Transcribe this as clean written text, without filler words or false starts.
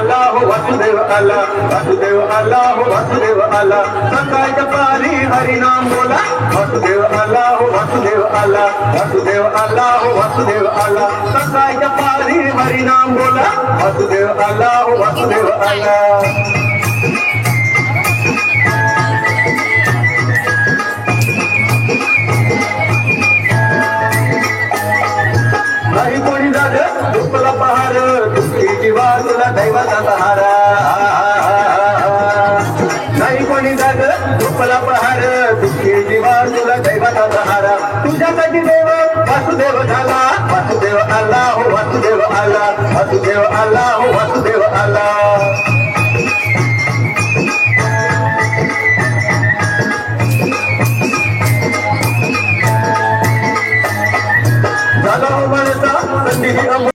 आला हो वासुदेव आला, वासुदेव आला हो वासुदेव आला, सकाळच्या पारी हरिनाम बोला, वासुदेव आला हो वासुदेव आला, वासुदेव आला हो वासुदेव आला, सकाळच्या पारी हरिनाम बोला, वासुदेव आला हो वासुदेव आला. नाही कोणी झालं दुःखला पहार, दुःखी जीवा तुला दैवाचा सहारा. नाही कोणी झालं दुःखला पहार, दुःखी जीवा तुला दैवाचा सहारा. तुझ्यासाठी देव वासुदेव झाला, वासुदेव आला हो वासुदेव आला, वासुदेव आला हो वासुदेव आला.